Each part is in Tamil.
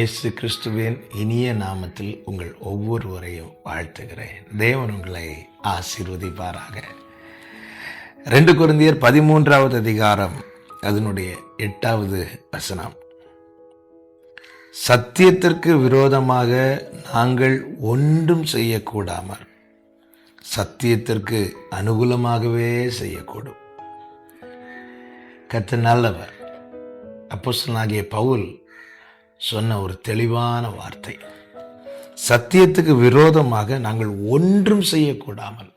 இயேசு கிறிஸ்துவின் இனிய நாமத்தில் உங்கள் ஒவ்வொருவரையும் வாழ்த்துகிறேன். தேவன் உங்களை ஆசீர்வதிப்பாராக. 2 கொரிந்தியர் 13வது அதிகாரம் அதனுடைய 8வது வசனம். சத்தியத்திற்கு விரோதமாக நாங்கள் ஒன்றும் செய்யக்கூடாமல் சத்தியத்திற்கு அனுகூலமாகவே செய்யக்கூடும். கர்த்தர் நல்லவர். அப்போஸ்தலனாகிய பவுல் சொன்ன ஒரு தெளிவான வார்த்தை. சத்தியத்துக்கு விரோதமாக நாங்கள் ஒன்றும் செய்யக்கூடாமல்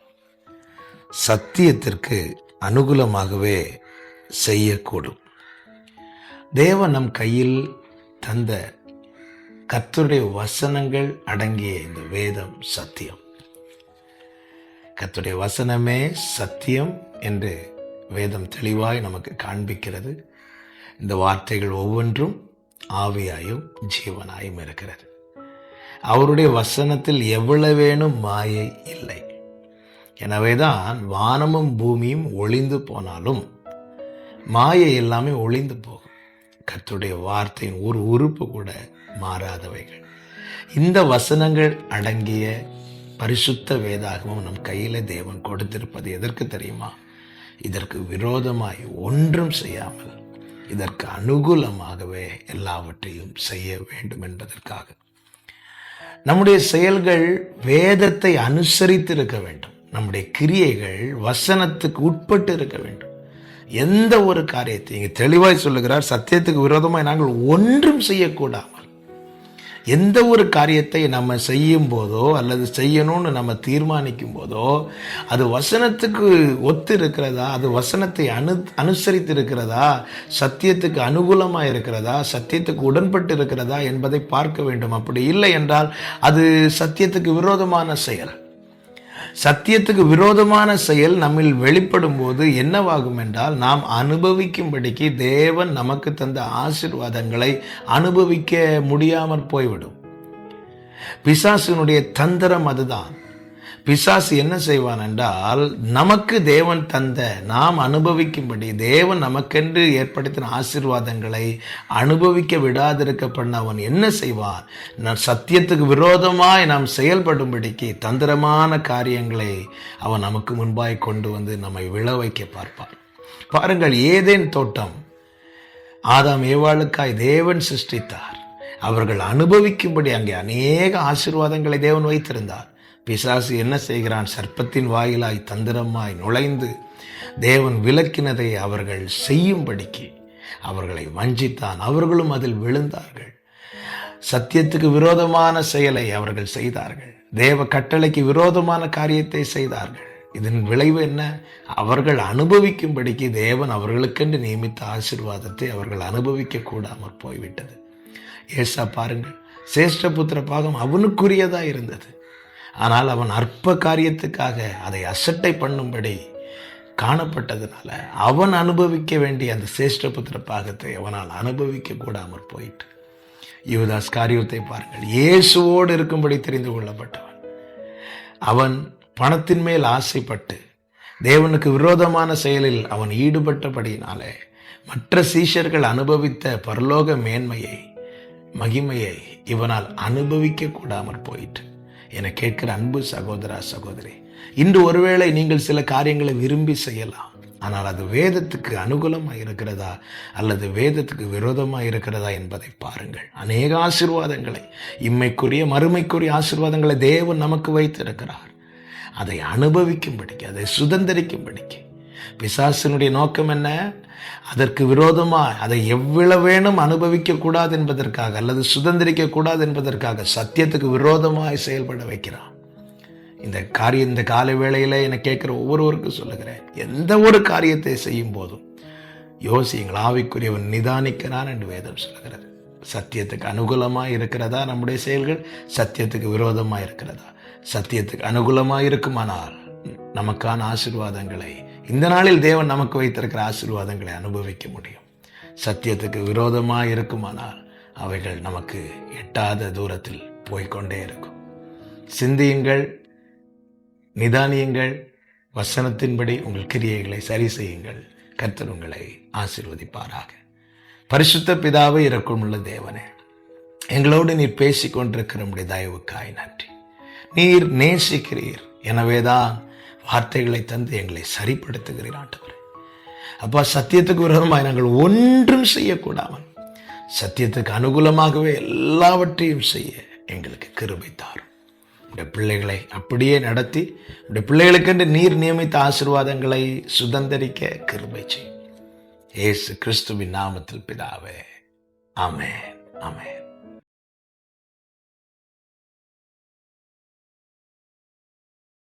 சத்தியத்திற்கு அனுகூலமாகவே செய்யக்கூடும். தேவன் நம் கையில் தந்த கர்த்தருடைய வசனங்கள் அடங்கிய இந்த வேதம் சத்தியம். கர்த்தருடைய வசனமே சத்தியம் என்று வேதம் தெளிவாய் நமக்கு காண்பிக்கிறது. இந்த வார்த்தைகள் ஒவ்வொன்றும் ஆவியாயும் ஜீவனாயும் இருக்கிறது. அவருடைய வசனத்தில் எவ்வளவேனும் மாயை இல்லை. எனவேதான் வானமும் பூமியும் ஒளிந்து போனாலும் மாயை எல்லாமே ஒளிந்து போகும். கர்த்தருடைய வார்த்தையின் ஒரு உறுப்பு கூட மாறாதவைகள். இந்த வசனங்கள் அடங்கிய பரிசுத்த வேதாகமும் நம் கையில தேவன் கொடுத்திருப்பது எதற்கு தெரியுமா? இதற்கு விரோதமாய் ஒன்றும் செய்யாமல் இதற்கு அனுகூலமாகவே எல்லாவற்றையும் செய்ய வேண்டும் என்பதற்காக. நம்முடைய செயல்கள் வேதத்தை அனுசரித்து இருக்க வேண்டும். நம்முடைய கிரியைகள் வசனத்துக்கு உட்பட்டு இருக்க வேண்டும். எந்த ஒரு காரியத்தை இங்கே தெளிவாய் சொல்லுகிறார், சத்தியத்துக்கு விரோதமாய் நாங்கள் ஒன்றும் செய்யக்கூடாமல். எந்த ஒரு காரியத்தை நம்ம செய்யும் போதோ அல்லது செய்யணும்னு நம்ம தீர்மானிக்கும் போதோ அது வசனத்துக்கு ஒத்து இருக்கிறதா, அது வசனத்தை அனுசரித்து இருக்கிறதா, சத்தியத்துக்கு அனுகூலமாக இருக்கிறதா, சத்தியத்துக்கு உடன்பட்டு இருக்கிறதா என்பதை பார்க்க வேண்டும். அப்படி இல்லை என்றால் அது சத்தியத்துக்கு விரோதமான செயல். சத்தியத்துக்கு விரோதமான செயல் நம்மில் வெளிப்படும் போது என்னவாகும் என்றால், நாம் அனுபவிக்கும்படிக்கு தேவன் நமக்கு தந்த ஆசீர்வாதங்களை அனுபவிக்க முடியாமல் போய்விடும். பிசாசினுடைய தந்திரம் அதுதான். பிசாசு என்ன செய்வான் என்றால், நமக்கு தேவன் தந்த நாம் அனுபவிக்கும்படி தேவன் நமக்கென்று ஏற்படுத்தின ஆசீர்வாதங்களை அனுபவிக்க விடாதிருக்க பண்ண அவன் என்ன செய்வான்? சத்தியத்துக்கு விரோதமாய் நாம் செயல்படும்படிக்கு தந்திரமான காரியங்களை அவன் நமக்கு முன்பாய் கொண்டு வந்து நம்மை விழ வைக்க பார்ப்பான். பாருங்கள், ஏதேன் தோட்டம் ஆதாம் ஏவாளுக்காய் தேவன் சிருஷ்டித்தார். அவர்கள் அனுபவிக்கும்படி அங்கே அநேக ஆசீர்வாதங்களை தேவன் வைத்திருந்தார். பிசாசு என்ன செய்கிறான்? சர்ப்பத்தின் வாயிலாய் தந்திரமாய் நுழைந்து தேவன் விலக்கினதை அவர்கள் செய்யும்படிக்கு அவர்களை வஞ்சித்தான். அவர்களும் அதில் விழுந்தார்கள். சத்தியத்துக்கு விரோதமான செயலை அவர்கள் செய்தார்கள். தேவ கட்டளைக்கு விரோதமான காரியத்தை செய்தார்கள். இதன் விளைவு என்ன? அவர்கள் அனுபவிக்கும்படிக்கு தேவன் அவர்களுக்கென்று நியமித்த ஆசீர்வாதத்தை அவர்கள் அனுபவிக்க கூடாமல் போய்விட்டது. ஏசா பாருங்கள், சேஷ்டபுத்திர பாகம் அவனுக்குரியதா இருந்தது. ஆனால் அவன் அற்ப காரியத்துக்காக அதை அசட்டை பண்ணும்படி காணப்பட்டதுனால அவன் அனுபவிக்க வேண்டிய அந்த சேஷ்டபுத்திர பாகத்தை அவனால் அனுபவிக்க கூடாமல் போயிட்டு. யூதாஸ் காரியத்தை பாருங்கள், இயேசுவோடு இருக்கும்படி தெரிந்து கொள்ளப்பட்டவன். அவன் பணத்தின் மேல் ஆசைப்பட்டு தேவனுக்கு விரோதமான செயலில் அவன் ஈடுபட்டபடியினாலே மற்ற சீஷர்கள் அனுபவித்த பரலோக மேன்மையை மகிமையை இவனால் அனுபவிக்க கூடாமல் போயிட்டு. என கேட்கிற அன்பு சகோதரா சகோதரி, இன்று ஒருவேளை நீங்கள் சில காரியங்களை விரும்பி செய்யலாம். ஆனால் அது வேதத்துக்கு அனுகூலமாக இருக்கிறதா அல்லது வேதத்துக்கு விரோதமாக இருக்கிறதா என்பதை பாருங்கள். அநேக ஆசீர்வாதங்களை, இம்மைக்குரிய மறுமைக்குரிய ஆசீர்வாதங்களை தேவன் நமக்கு வைத்திருக்கிறார். அதை அனுபவிக்கும்படிக்கு, அதை சுதந்திரிக்கும்படிக்கு. பிசாசினுடைய நோக்கம் என்ன? அதற்கு விரோதமாக அதை எவ்வளவேனும் அனுபவிக்க கூடாது என்பதற்காக அல்லது சுதந்திரிக்க கூடாது என்பதற்காக சத்தியத்துக்கு விரோதமாய் செயல்பட வைக்கிறான். இந்த காலை வேளையில என கேட்கிற ஒவ்வொருவருக்கும் சொல்லுகிறேன், எந்த ஒரு காரியத்தை செய்யும் போதும் யோசியுங்கள், ஆவிக்குரியவன் நிதானிக்கிறான் என்று வேதம் சொல்லுகிறது. சத்தியத்துக்கு அனுகூலமாக இருக்கிறதா நம்முடைய செயல்கள்? சத்தியத்துக்கு விரோதமாக இருக்கிறதா? சத்தியத்துக்கு அனுகூலமாக இருக்குமானால் நமக்கான ஆசீர்வாதங்களை, இந்த நாளில் தேவன் நமக்கு வைத்திருக்கிற ஆசீர்வாதங்களை அனுபவிக்க முடியும். சத்தியத்துக்கு விரோதமாக இருக்குமானால் அவைகள் நமக்கு எட்டாத தூரத்தில் போய்கொண்டே இருக்கும். சிந்தியுங்கள், நிதானியுங்கள், வசனத்தின்படி உங்கள் கிரியைகளை சரி செய்யுங்கள். கர்த்தர் உங்களை ஆசீர்வதிப்பாராக. பரிசுத்த பிதாவே, இரக்கமுள்ள தேவனே, எங்களோடு நீர் பேசிக் கொண்டிருக்கிற நம்முடைய தயவுக்காய் நன்றி. நீர் நேசிக்கிறீர், எனவேதான் வார்த்தைகளை தந்து எங்களை சரிப்படுத்துகிறீர் ஆண்டவரே. அப்பா, சத்தியத்துக்கு விரோதமாய் நாங்கள் ஒன்றும் செய்யக்கூடாமல் சத்தியத்துக்கு அனுகூலமாகவே எல்லாவற்றையும் செய்ய எங்களுக்கு கிருபை தாரும். உடைய பிள்ளைகளை அப்படியே நடத்தி உடைய பிள்ளைகளுக்கென்று நீர் நியமித்த ஆசீர்வாதங்களை சுதந்தரிக்க கிருபை செய்யும். இயேசு கிறிஸ்துவின் நாமத்தில் பிதாவே, ஆமென், ஆமென்.